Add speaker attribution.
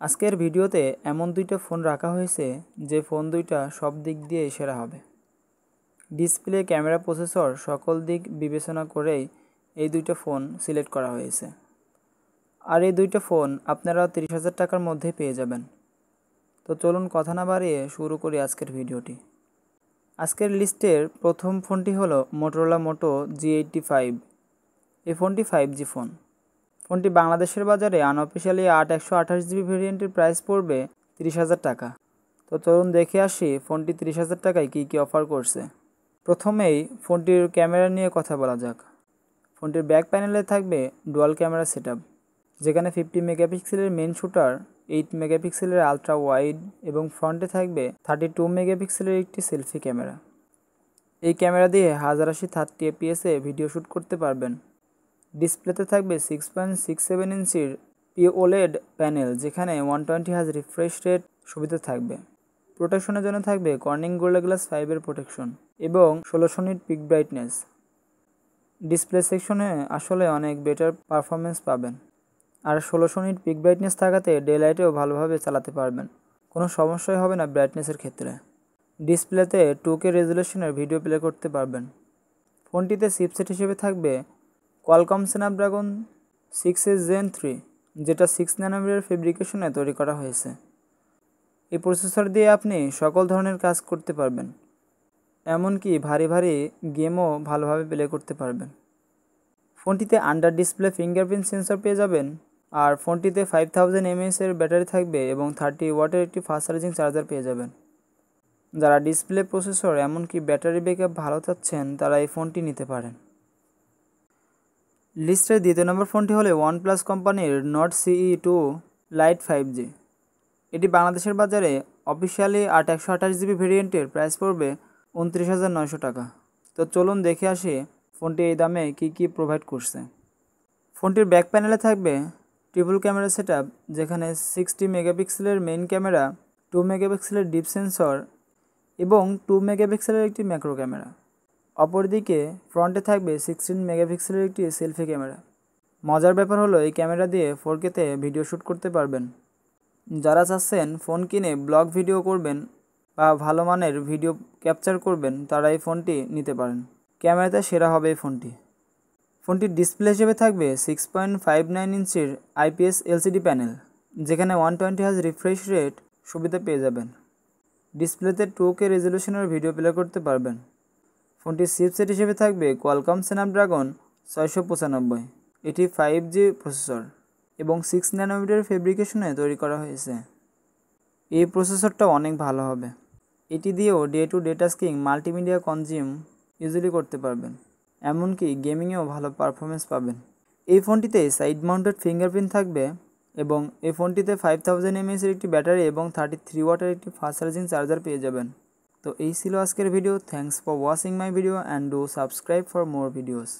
Speaker 1: আজকের ভিডিওতে এমন দুইটা ফোন রাখা হয়েছে যে ফোন দুইটা সব দিক দিয়ে সেরা হবে। ডিসপ্লে, ক্যামেরা, প্রসেসর সকল দিক বিবেচনা করেই এই দুইটা ফোন সিলেক্ট করা হয়েছে। আর এই দুইটা ফোন আপনারা 30,000 টাকার মধ্যে পেয়ে যাবেন। তো চলুন কথা না বাড়িয়ে শুরু করি আজকের ভিডিওটি। আজকের লিস্টের প্রথম ফোনটি হলো মোটোরোলা মোটো G85। এই ফোনটি 5G ফোন। ফোনটি বাংলাদেশের বাজারে আনঅফিসিয়ালি 128GB ভেরিয়েন্টের প্রাইস পড়বে 30,000 টাকা। তো চলুন দেখে আসি ফোনটি 30,000 টাকায় কী কী অফার করছে। প্রথমেই ফোনটির ক্যামেরা নিয়ে কথা বলা যাক। ফোনটির ব্যাক প্যানেলে থাকবে ডুয়াল ক্যামেরা সেটআপ, যেখানে 50 মেগাপিক্সেলের মেন শুটার, 8 মেগাপিক্সেলের আলট্রা ওয়াইড এবং ফ্রন্টে থাকবে 32 মেগাপিক্সেলের একটি সেলফি ক্যামেরা। এই ক্যামেরা দিয়ে 1080 30 fps ভিডিও শ্যুট করতে পারবেন। ডিসপ্লেতে থাকবে 6.67 ইঞ্চির OLED প্যানেল, যেখানে 120Hz রিফ্রেশ রেট সুবিধা থাকবে। প্রোটেকশনের জন্য থাকবে কর্নিং গোরিলা গ্লাস 5 প্রোটেকশন এবং 1600 নিট পিক ব্রাইটনেস। ডিসপ্লে সেকশনে আসলে অনেক বেটার পারফরমেন্স পাবেন, আর 1600 নিট পিক ব্রাইটনেস থাকাতে ডে লাইটেও ভালোভাবে চালাতে পারবেন, কোনো সমস্যাই হবে না ব্রাইটনেসের ক্ষেত্রে। ডিসপ্লেতে 2K রেজুলেশনের ভিডিও প্লে করতে পারবেন। ফোনটিতে চিপসেট হিসেবে থাকবে কোয়ালকম স্ন্যাপড্রাগন 6S Gen 3, যেটা 6 ন্যানোমিটার ফেব্রিকেশনে তৈরি করা হয়েছে। এই প্রসেসর দিয়ে আপনি সকল ধরনের কাজ করতে পারবেন, এমনকি ভারী ভারী গেমও ভালোভাবে প্লে করতে পারবেন। ফোনটিতে আন্ডার ডিসপ্লে ফিঙ্গারপ্রিন্ট সেন্সর পেয়ে যাবেন, আর ফোনটিতে 5000 mAh এর ব্যাটারি থাকবে এবং 30 ওয়াটের একটি ফাস্ট চার্জিং চার্জার পেয়ে যাবেন। যারা ডিসপ্লে, প্রসেসর এমনকি ব্যাটারি ব্যাকআপ ভালো চাচ্ছেন তারা এই ফোনটি নিতে পারেন। লিস্টের দ্বিতীয় নম্বর ফোনটি হলো OnePlus কোম্পানির Nord CE2 Lite 5G। এটি বাংলাদেশের বাজারে অফিসিয়ালি 128GB ভেরিয়েন্টের প্রাইস পড়বে 29,900 টাকা। তো চলুন দেখে আসি ফোনটি এই দামে কী কী প্রোভাইড করছে। ফোনটির ব্যাক প্যানেলে থাকবে ট্রিপল ক্যামেরা সেটআপ, যেখানে 60 মেগাপিক্সেলের মেইন ক্যামেরা, 2 মেগাপিক্সেলের ডিপ সেন্সর এবং 2 মেগাপিক্সেলের একটি ম্যাক্রো ক্যামেরা। অপরদিকে ফ্রন্টে থাকবে 16 মেগাপিক্সেলের একটি সেলফি ক্যামেরা। মজার ব্যাপার হলো এই ক্যামেরা দিয়ে 4K ভিডিও শ্যুট করতে পারবেন। যারা চাচ্ছেন ফোন কিনে ব্লগ ভিডিও করবেন বা ভালো মানের ভিডিও ক্যাপচার করবেন, তারা এই ফোনটি নিতে পারেন। ক্যামেরাতে সেরা হবে এই ফোনটি। ফোনটির ডিসপ্লে হিসেবে থাকবে 6.59 ইঞ্চির IPS LCD প্যানেল, যেখানে 120Hz রিফ্রেশ রেট সুবিধা পেয়ে যাবেন। ডিসপ্লেতে 2K রেজুলেশনের ভিডিও প্লে করতে পারবেন। ফোনটির চিপসেট হিসেবে থাকবে কোয়ালকম স্ন্যাপড্রাগন 695। এটি 5G প্রসেসর এবং 6 ন্যানোমিটার ফেব্রিকেশনে তৈরি করা হয়েছে। এই প্রসেসরটা অনেক ভালো হবে। এটি দিয়েও day to day tasking, multimedia consume easily করতে পারবেন, এমনকি গেমিংয়েও ভালো পারফরমেন্স পাবেন। এই ফোনটিতে সাইড মাউন্টেড ফিঙ্গারপ্রিন্ট থাকবে এবং এই ফোনটিতে 5000 mAh এর একটি ব্যাটারি এবং 33 ওয়াটের একটি ফাস্ট চার্জিং চার্জার পেয়ে যাবেন। তো এই ছিল আজকের video. Thanks for watching my video and do subscribe for more videos.